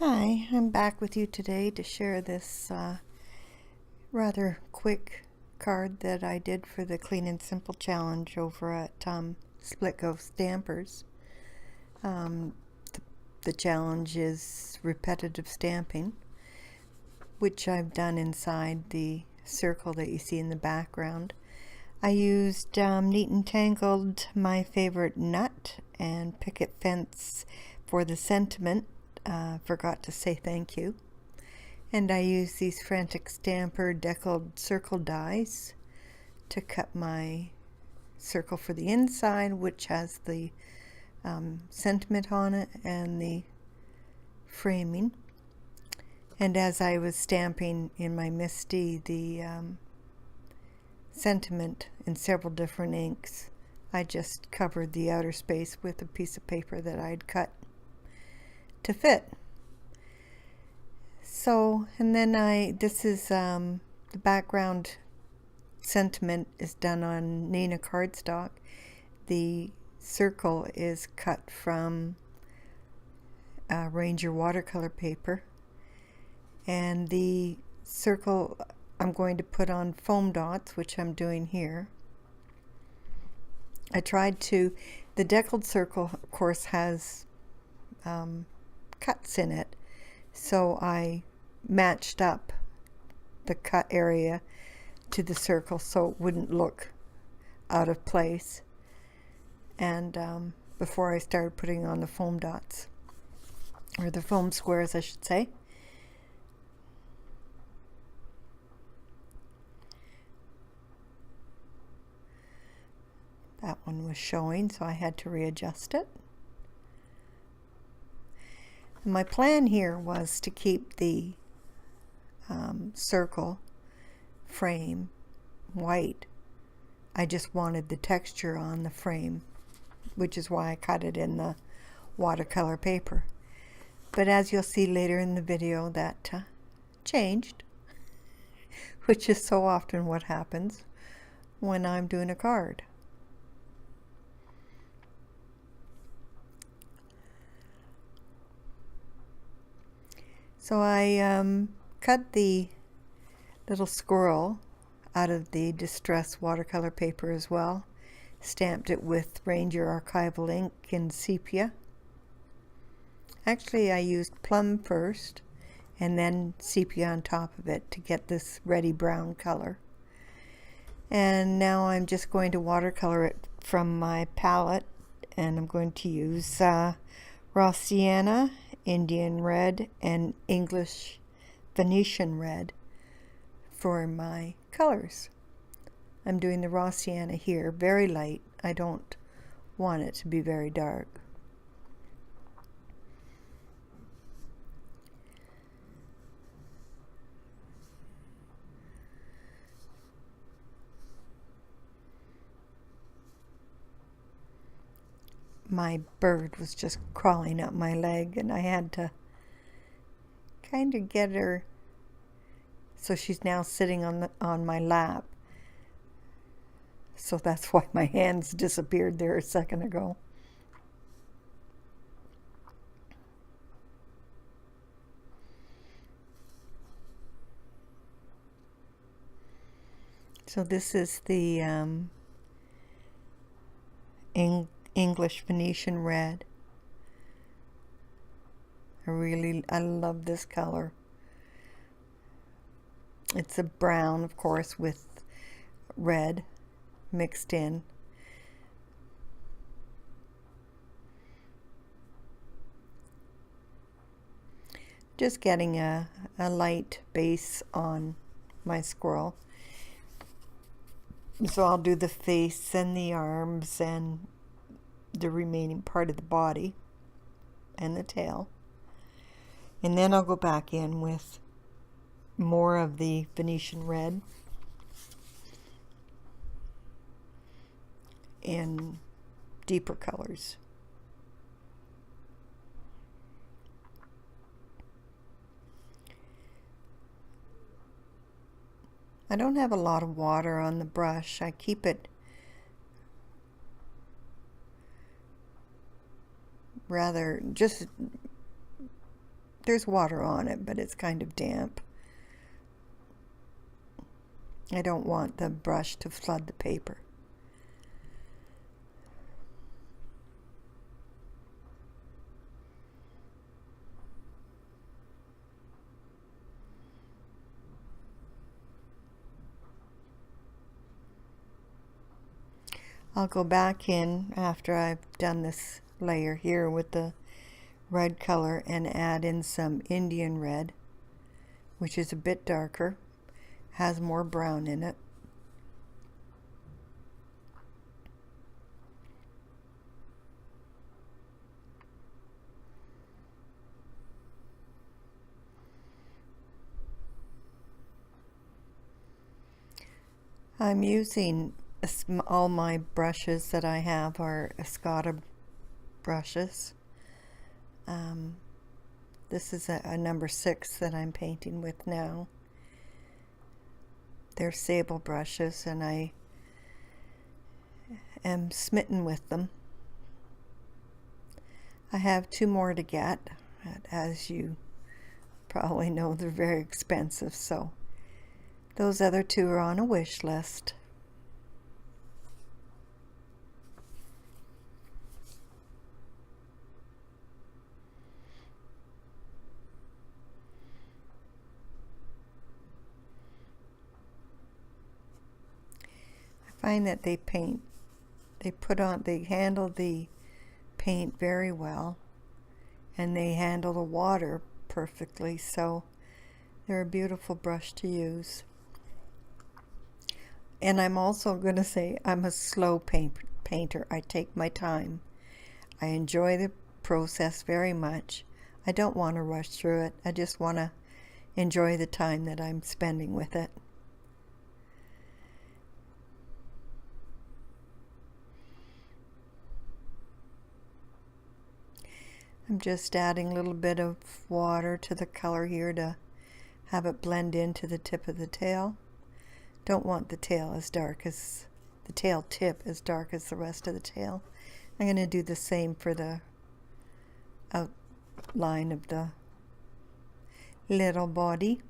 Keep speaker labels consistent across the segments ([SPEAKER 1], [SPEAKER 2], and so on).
[SPEAKER 1] Hi, I'm back with you today to share this rather quick card that I did for the Clean and Simple Challenge over at Splitco Stampers. Um, the challenge is repetitive stamping, which I've done inside the circle that you see in the background. I used Neat and Tangled, My Favorite Nut, and Picket Fence for the sentiment. Forgot to say thank you. And I use these Frantic Stamper deckled circle dies to cut my circle for the inside, which has the sentiment on it and the framing. And as I was stamping in my MISTI the sentiment in several different inks, I just covered the outer space with a piece of paper that I'd cut to fit. So, and then this is the background sentiment is done on Neenah cardstock. The circle is cut from Ranger watercolor paper, and the circle I'm going to put on foam dots, which I'm doing here. I tried to, the deckled circle of course has cuts in it, so I matched up the cut area to the circle so it wouldn't look out of place, and before I started putting on the foam dots, or the foam squares I should say. That one was showing, so I had to readjust it. And my plan here was to keep the circle frame white. I just wanted the texture on the frame, which is why I cut it in the watercolor paper. But as you'll see later in the video, that changed, which is so often what happens when I'm doing a card. So I cut the little squirrel out of the distress watercolor paper as well, stamped it with Ranger archival ink in sepia. Actually, I used plum first and then sepia on top of it to get this reddy brown color. And now I'm just going to watercolor it from my palette, and I'm going to use raw sienna, Indian red, and English Venetian red for my colors. I'm doing the raw sienna here, very light. I don't want it to be very dark. My bird was just crawling up my leg, and I had to kind of get her, so she's now sitting on my lap. So that's why my hands disappeared there a second ago. So this is the English Venetian red. I love this color. It's a brown, of course, with red mixed in. Just getting a light base on my squirrel. So I'll do the face and the arms and the remaining part of the body and the tail. And then I'll go back in with more of the Venetian red in deeper colors. I don't have a lot of water on the brush. I keep it rather just There's water on it, but it's kind of damp. I don't want the brush to flood the paper. I'll go back in after I've done this layer here with the red color and add in some Indian red, which is a bit darker, has more brown in it. I'm using all my brushes that I have are Escada brushes. This is a number 6 that I'm painting with now. They're sable brushes and I am smitten with them. I have 2 more to get. As you probably know, they're very expensive, so those other 2 are on a wish list. I find that they handle the paint very well, and they handle the water perfectly, so they're a beautiful brush to use. And I'm also going to say I'm a slow painter. I take my time. I enjoy the process very much. I don't want to rush through it. I just want to enjoy the time that I'm spending with it. I'm just adding a little bit of water to the color here to have it blend into the tip of the tail. Don't want the tail as dark as the tail tip as dark as the rest of the tail. I'm going to do the same for the outline of the little body.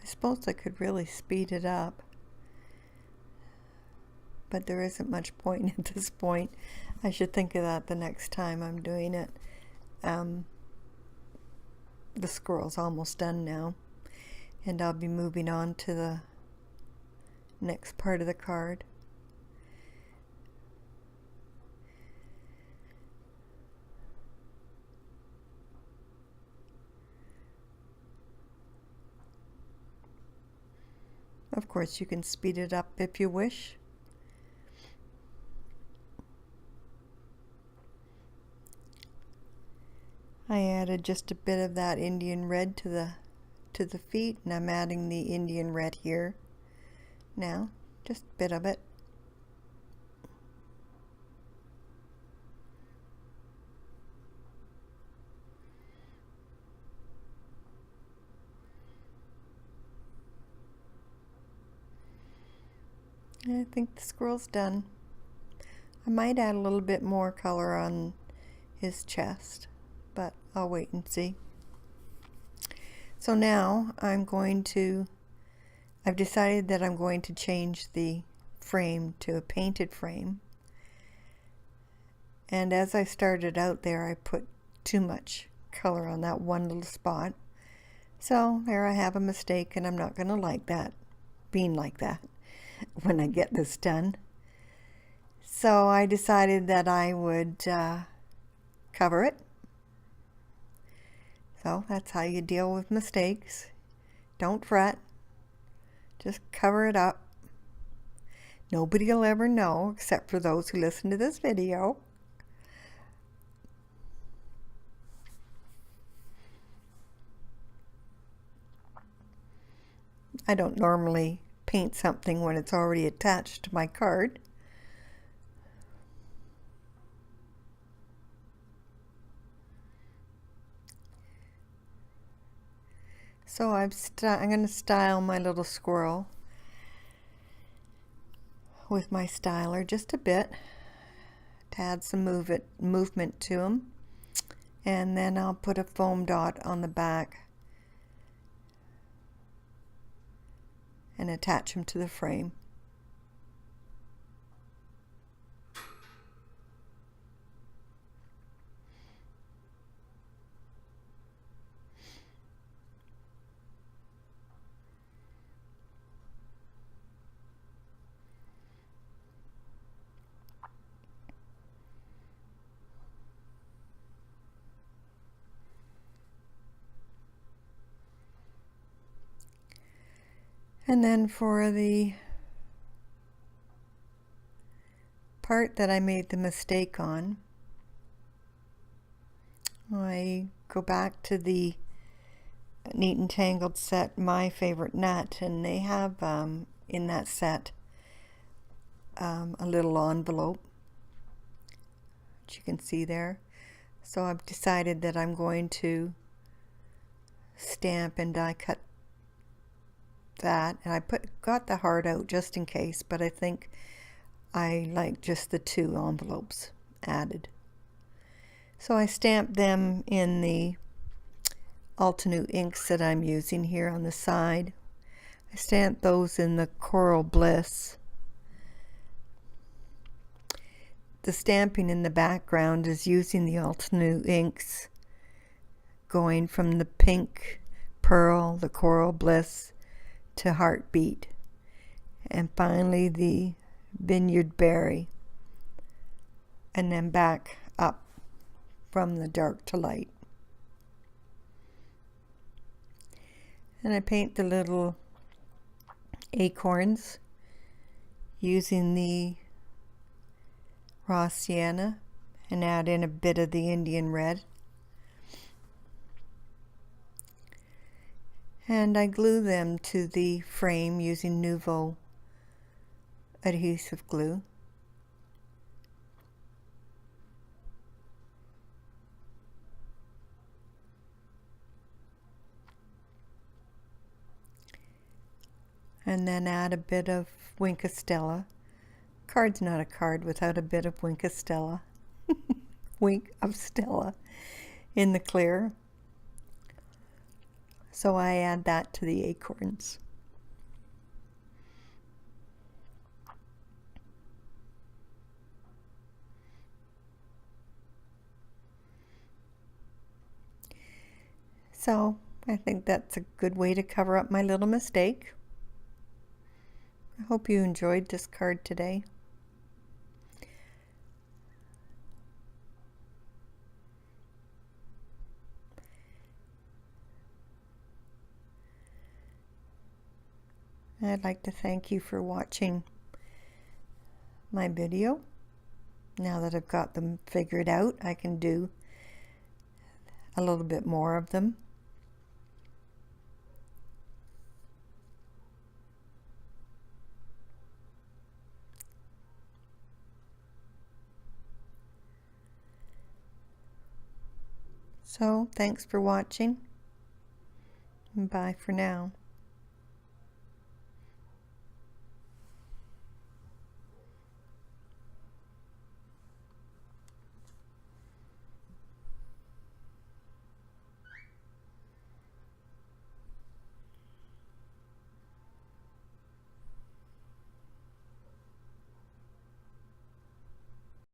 [SPEAKER 1] I suppose I could really speed it up, but there isn't much point at this point. I should think of that the next time I'm doing it. The squirrel's almost done now, and I'll be moving on to the next part of the card. Of course, you can speed it up if you wish. I added just a bit of that Indian red to the feet, and I'm adding the Indian red here now, just a bit of it. I think the squirrel's done. I might add a little bit more color on his chest, but I'll wait and see. So now I've decided that I'm going to change the frame to a painted frame. And as I started out there, I put too much color on that one little spot. So there I have a mistake, and I'm not going to like that, being like that when I get this done. So I decided that I would cover it. So that's how you deal with mistakes. Don't fret. Just cover it up. Nobody will ever know except for those who listen to this video. I don't normally paint something when it's already attached to my card. So I'm going to style my little squirrel with my styler just a bit to add some movement to him. And then I'll put a foam dot on the back and attach him to the frame. And then for the part that I made the mistake on, I go back to the Neat and Tangled set, My Favorite Nut, and they have in that set a little envelope, which you can see there. So I've decided that I'm going to stamp and die cut that, and I got the heart out just in case, but I think I like just the 2 envelopes added. So I stamped them in the Altenew inks that I'm using here on the side. I stamped those in the Coral Bliss. The stamping in the background is using the Altenew inks, going from the pink pearl, the Coral Bliss, to Heartbeat, and finally the Vineyard Berry, and then back up from the dark to light. And I paint the little acorns using the raw sienna and add in a bit of the Indian red. And I glue them to the frame using Nuvo adhesive glue. And then add a bit of Wink of Stella. Card's not a card without a bit of Wink of Stella. Wink of Stella in the clear. So I add that to the acorns. So I think that's a good way to cover up my little mistake. I hope you enjoyed this card today. I'd like to thank you for watching my video. Now that I've got them figured out, I can do a little bit more of them. So, thanks for watching. Bye for now.